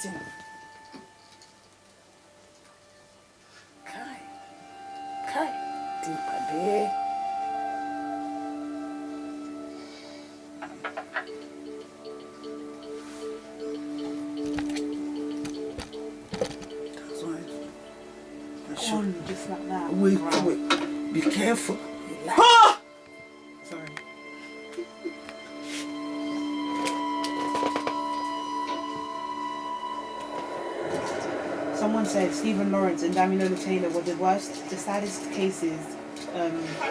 thing. Kai, deeper. Just like that. Wait. Be careful. Ah! Sorry. Someone said Stephen Lawrence and Damilola Taylor were the saddest cases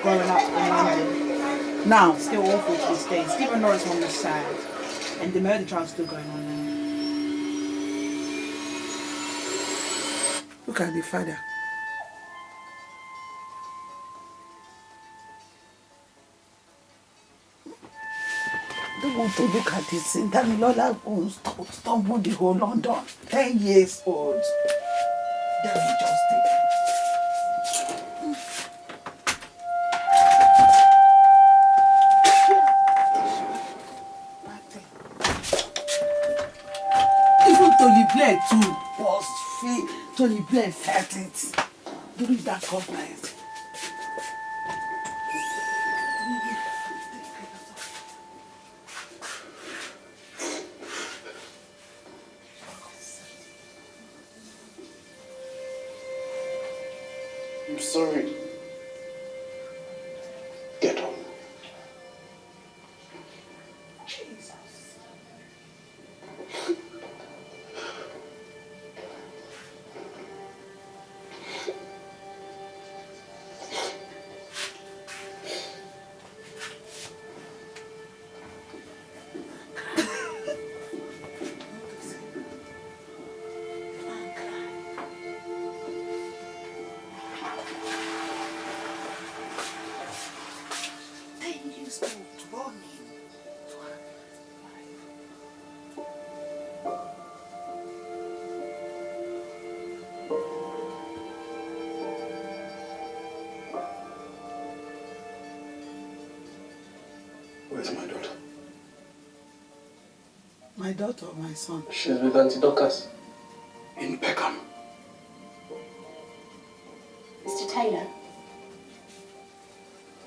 growing up in London. Now, still awful to this day. Stephen Lawrence one was sad, and the murder trial's still going on now. Look at the father. Don't want to look at this. Damilola stumbled the whole London. 10 years old. Devil just take it. Even Tony Blair too was Tony Blair felt it during that conference. I'm sorry. Get up. Jesus. Where's my daughter? My daughter or my son? She's with Auntie Dorcas. In Peckham. Mr. Taylor,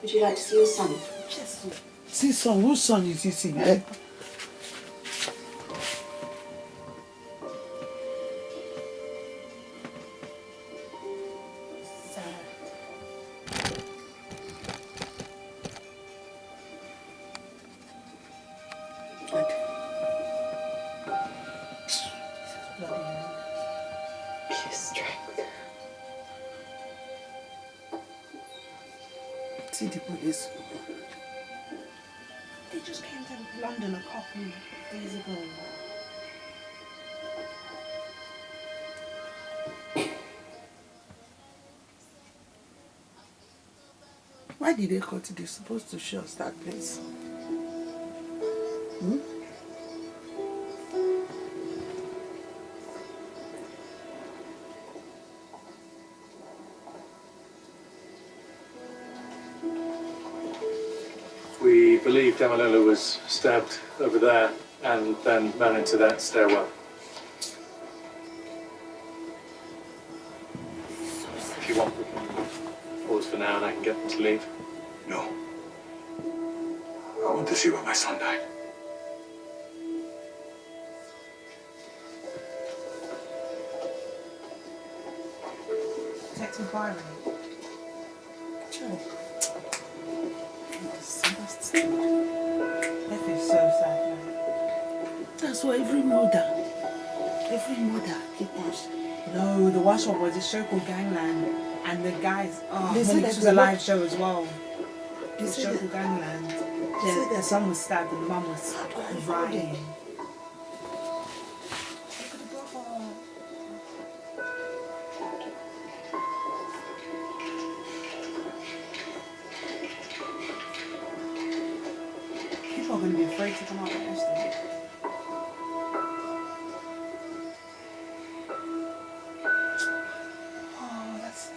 would you like to see your son? Yes. See son, whose son is he seeing? Eh? See the police. They just came to London a couple days ago. Why did they cut it? They're supposed to show us that place. Hmm? We believe Damilola was stabbed over there and then ran into that stairwell. If you want, we can pause for now and I can get them to leave. No. I want to see where my son died. Detective Byron. Sure. That is so sad, man. That's why every mother keep on. No, the worst one was a show called Gangland, and the guys. Oh, They said this that was a live show as well. The show called Gangland. The son was stabbed and the mum was crying. People are going to be afraid to come out with this. Oh, that's sad.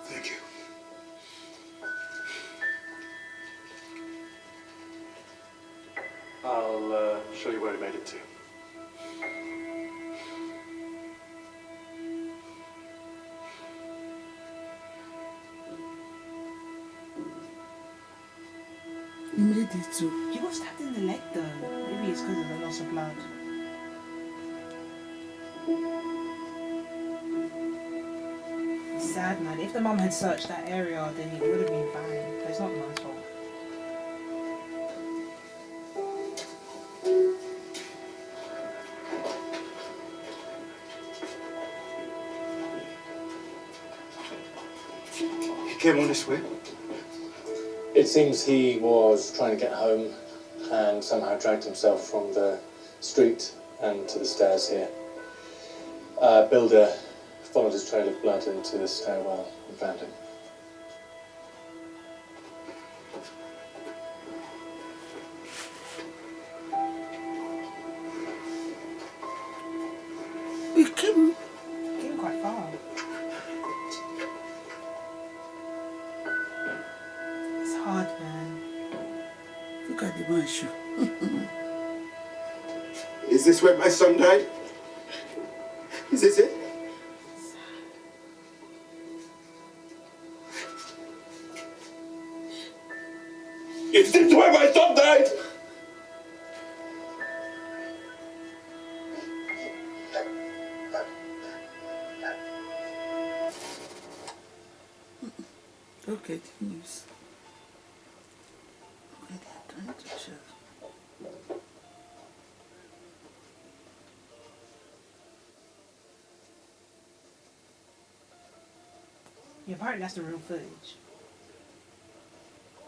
Thank you. I'll needed to. You made it too. He got stabbed in the leg though. Maybe it's because of the loss of blood. It's sad, man. If the mum had searched that area, then it would have been fine. But it's not my fault. He came on this way. It seems he was trying to get home and somehow dragged himself from the street and to the stairs here. Builder followed his trail of blood into the stairwell and found him. We came. Came quite far. It's hard, man. Look at the man shoe. Is this where my son died? Is this it? Is this where my son died? Look at the news. Look at that trying to check. Yeah, apparently that's the real footage.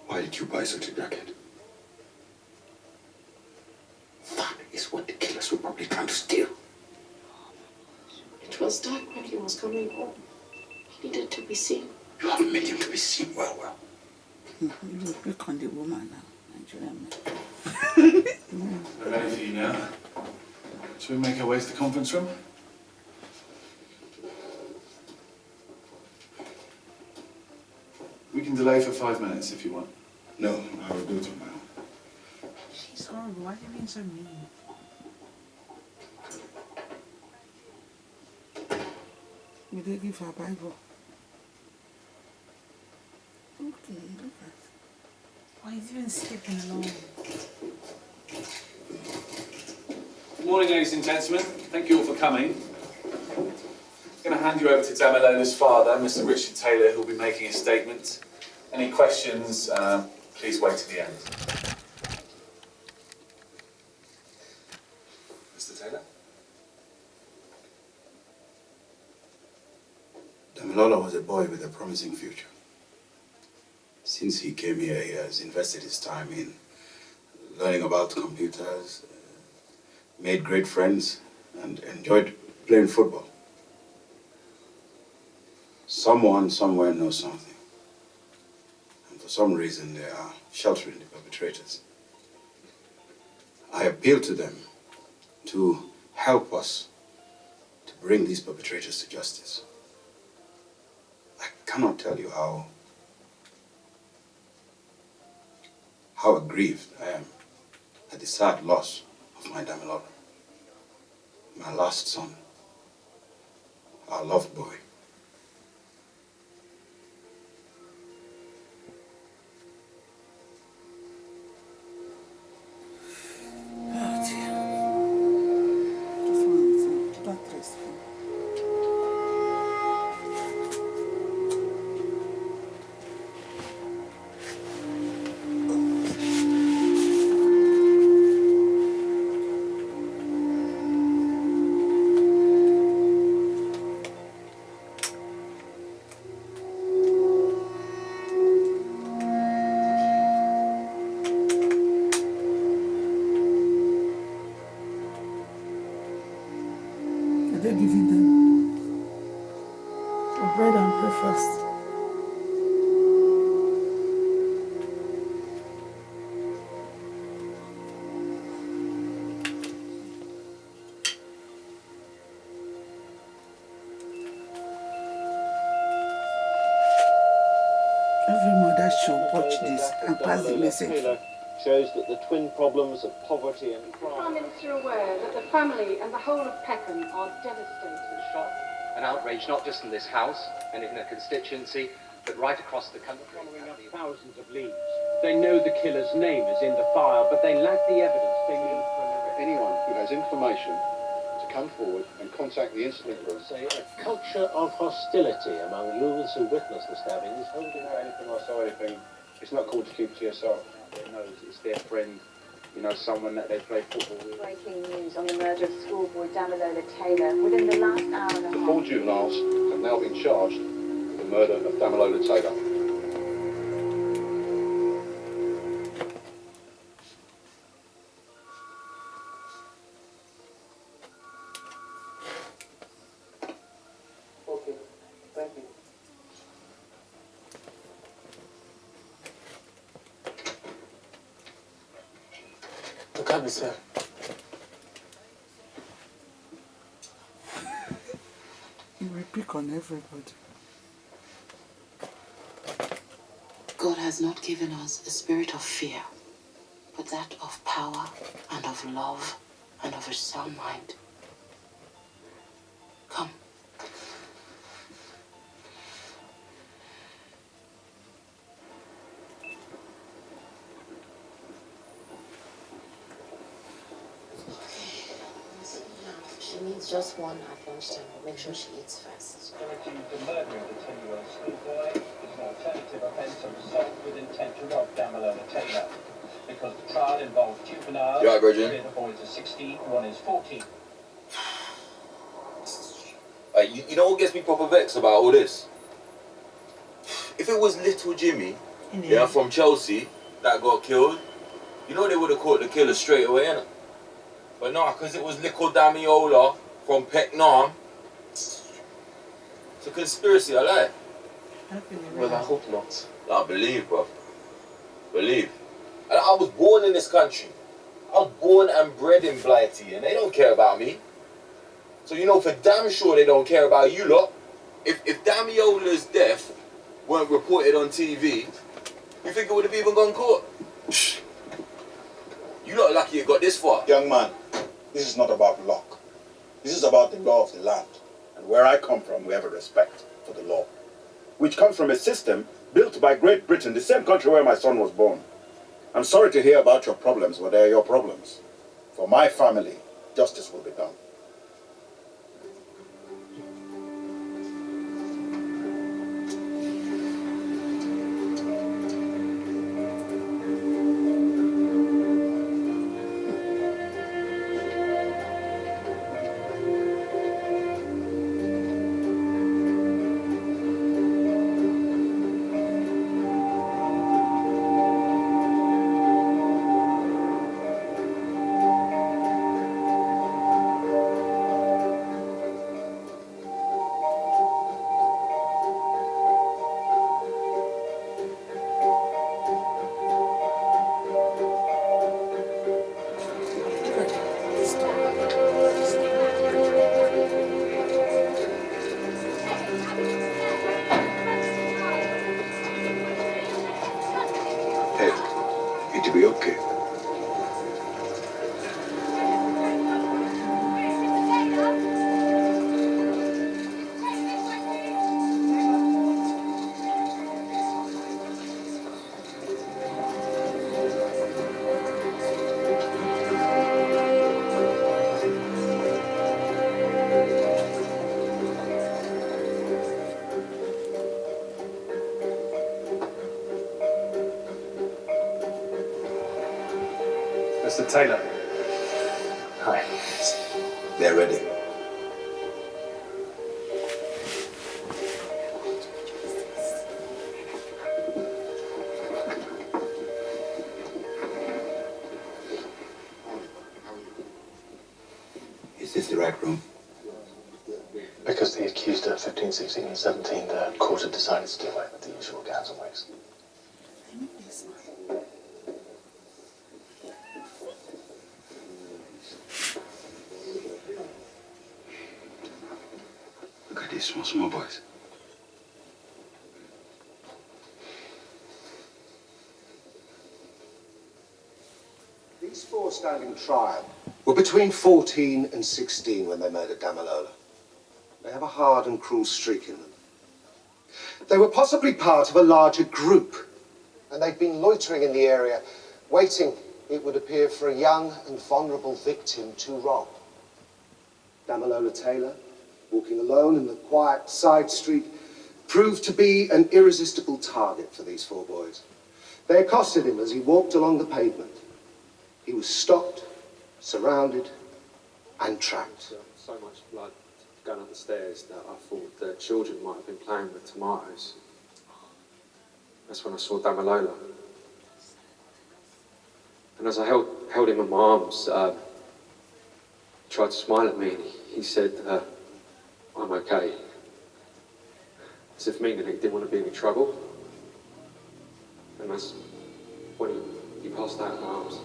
Why did you buy such a jacket? That is what the killers were probably trying to steal. It was dark when he was coming home. He needed to be seen. You haven't made him to be seen well. Look on the woman now, Nigerian man. We're ready for you now. Shall we make our way to the conference room? We can delay for 5 minutes if you want. No, I will do it tomorrow. She's horrible. Why are you being so mean? Will they give her Bible? Okay, look at. Why he's even skipping along? Good morning, ladies and gentlemen. Thank you all for coming. I'm going to hand you over to Damilola's father, Mr. Richard Taylor, who will be making a statement. Any questions, please wait to the end. Mr. Taylor? Damilola was a boy with a promising future. Since he came here, he has invested his time in learning about computers, made great friends, and enjoyed playing football. Someone somewhere knows something. And for some reason, they are sheltering the perpetrators. I appeal to them to help us to bring these perpetrators to justice. I cannot tell you how aggrieved I am at the sad loss of my Damilola, my last son, our loved boy. Oh dear. This one is that restful. Are they giving them bread and breakfast? Every mother should watch this and pass the message. Shows that the twin problems of poverty and crime Minister aware that the family and the whole of Peckham are devastated? Shock and outrage, not just in this House and in a constituency, but right across the country. Following up thousands of leads. They know the killer's name is in the file, but they lack the evidence they need for an arrest. Anyone who has information to come forward and contact the incident room. Say a culture of hostility among those who witnessed the stabbing is holding Anything or so anything, it's not cool to keep to yourself. They know it's their friend, you know, someone that they play football with. Breaking news on the murder of schoolboy Damilola Taylor within the last hour and a half. The 4 juveniles have now been charged with the murder of Damilola Taylor. Okay, thank you. Look at me, sir. You will pick on everybody. God has not given us a spirit of fear, but that of power and of love and of a sound mind. Come. She needs just one at lunchtime, but make sure she eats first. The murder of the 10-year-old schoolboy is an alternative offence of assault with intent to rob Damilola Taylor. Because the trial involved juveniles, You all right, Virgin? three of the boys are 16, one is 14. You know what gets me proper vexed about all this? If it was little Jimmy, from Chelsea, that got killed, you know they would have caught the killer straight away, innit? But no, because it was little Damiola from Peckham. It's a conspiracy, I lie. Well, I hope not. I believe, bro. Believe. And I was born in this country. I was born and bred in Blighty, and they don't care about me. So you know for damn sure they don't care about you lot. If Damiola's death weren't reported on TV, you think it would have even gone court? You lot are lucky it got this far. Young man, this is not about luck. This is about the law of the land. And where I come from, we have a respect for the law, which comes from a system built by Great Britain, the same country where my son was born. I'm sorry to hear about your problems, but they're your problems. For my family, justice will be done. It'll be okay. Mr. Taylor. Hi. They're ready. Is this the right room? Because the accused are 15, 16, and 17, the court had decided to do away with the usual gowns and wigs. Look at these small boys. These four standing trial were between 14 and 16 when they murdered Damalola. They have a hard and cruel streak in them. They were possibly part of a larger group, and they'd been loitering in the area, waiting, it would appear, for a young and vulnerable victim to rob. Damalola Taylor, walking alone in the quiet side street, proved to be an irresistible target for these four boys. They accosted him as he walked along the pavement. He was stopped, surrounded, and tracked. So much blood going up the stairs that I thought the children might have been playing with tomatoes. That's when I saw Damalola. And as I held him in my arms, he tried to smile at me and he said, I'm okay. As if meaning he didn't want to be in any trouble. And that's when he passed out in my arms.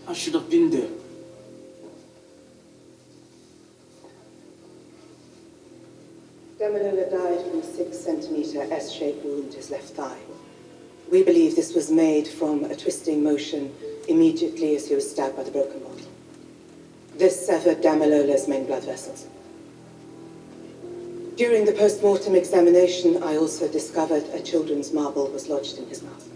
I should have been there. Damalola died from a 6-centimetre S-shaped wound to his left thigh. We believe this was made from a twisting motion immediately as he was stabbed by the broken bottle. This severed Damalola's main blood vessels. During the post-mortem examination, I also discovered a children's marble was lodged in his mouth.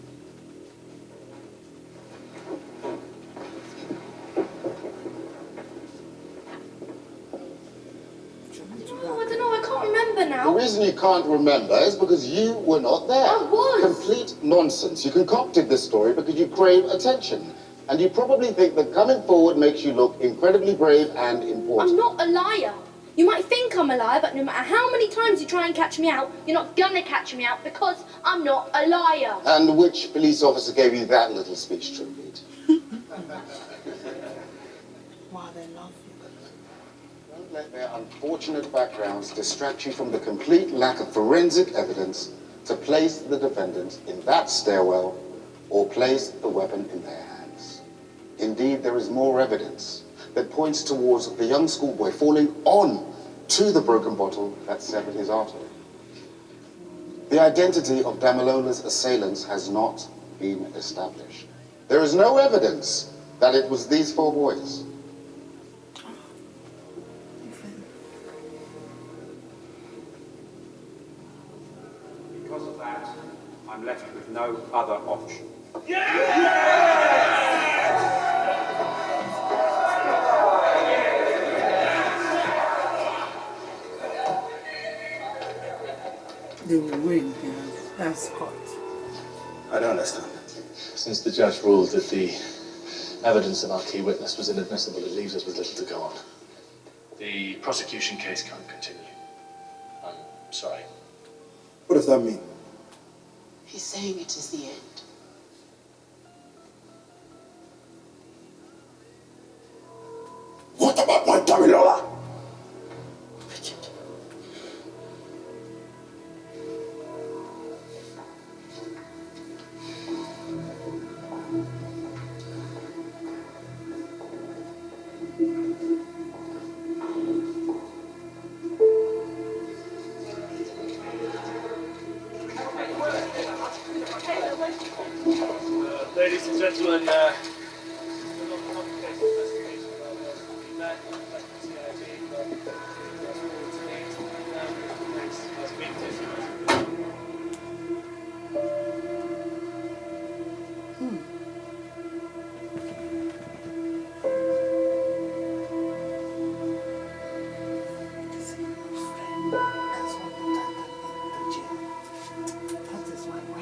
The reason you can't remember is because you were not there. I was. Complete nonsense. You concocted this story because you crave attention. And you probably think that coming forward makes you look incredibly brave and important. I'm not a liar. You might think I'm a liar, but no matter how many times you try and catch me out, you're not gonna catch me out because I'm not a liar. And which police officer gave you that little speech, Trumpet? Wow, they love you. Don't let their unfortunate backgrounds distract you from the complete lack of forensic evidence to place the defendant in that stairwell or place the weapon in their hands. Indeed, there is more evidence that points towards the young schoolboy falling on to the broken bottle that severed his artery. The identity of Damalola's assailants has not been established. There is no evidence that it was these four boys. Because of that, I'm left with no other option. They will win, yeah. That's hot. I don't understand. Since the judge ruled that the evidence of our key witness was inadmissible, it leaves us with little to go on. The prosecution case can't continue. I'm sorry. What does that mean? He's saying it is the end. What about my Damilola? Ladies and gentlemen,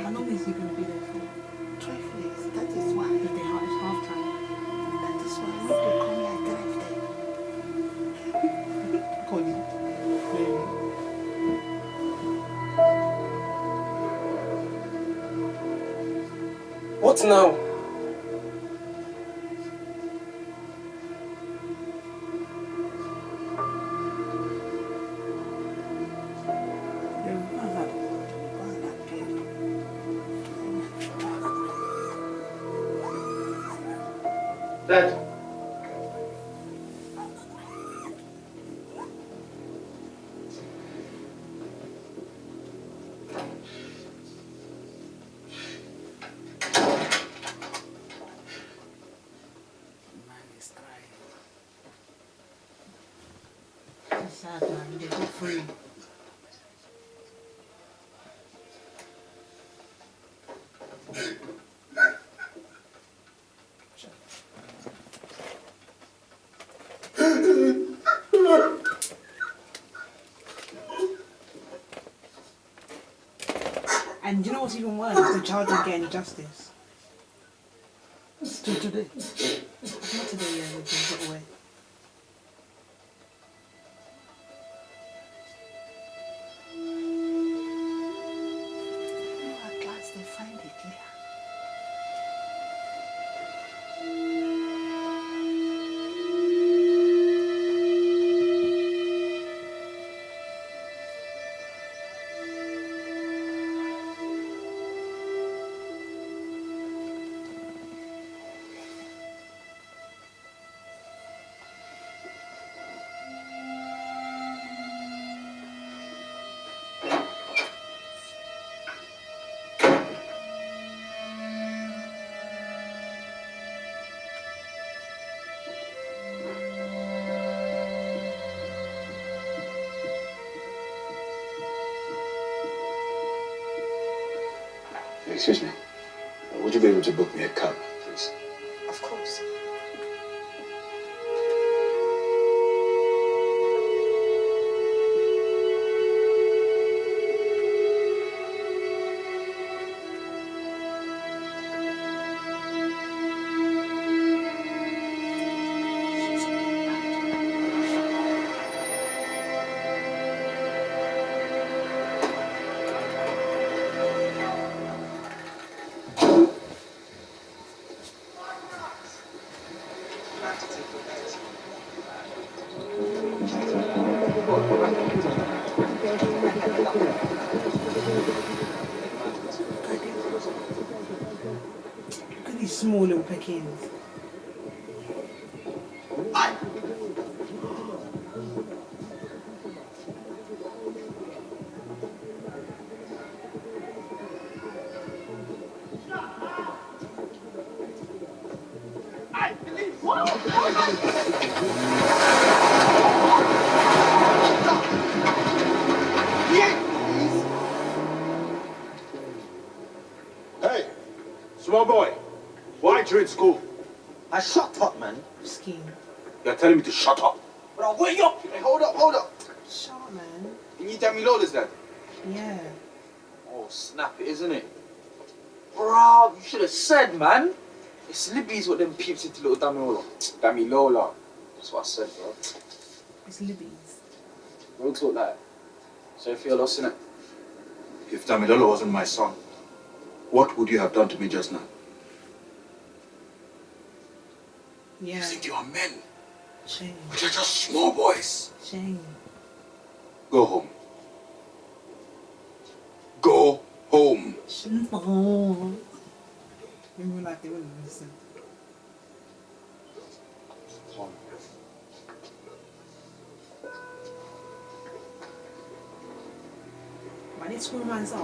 How long is he going to be there for? 12 years. That is why. But they are What now? Dad. It's sad, man. They got free. And you know what's even worse? The child didn't get any justice. Still today. Not today, yeah, they've been put away. At last they find it, yeah. Excuse me. Would you be able to book me a cab, please? Of course. Look at these small little Pekins. Hey, small boy, why aren't you in school? I shut up, man. Scheme. You're telling me to shut up. Bro, wait up! Hey, hold up. Shut up, man. Can you tell me Lola's dad? Yeah. Oh, snap it, isn't it? Bro, you should have said, man. It's Libby's what them peeps into little Damilola. Damilola. That's what I said, bro. It's Libby's. Don't talk like that. So if you're lost in it. If Damilolo wasn't my son, what would you have done to me just now? Yeah. You think you are men, Shame. but you're just small boys. Shame. Go home. Go home. No. In real life, they wouldn't listen. Why did school man's up?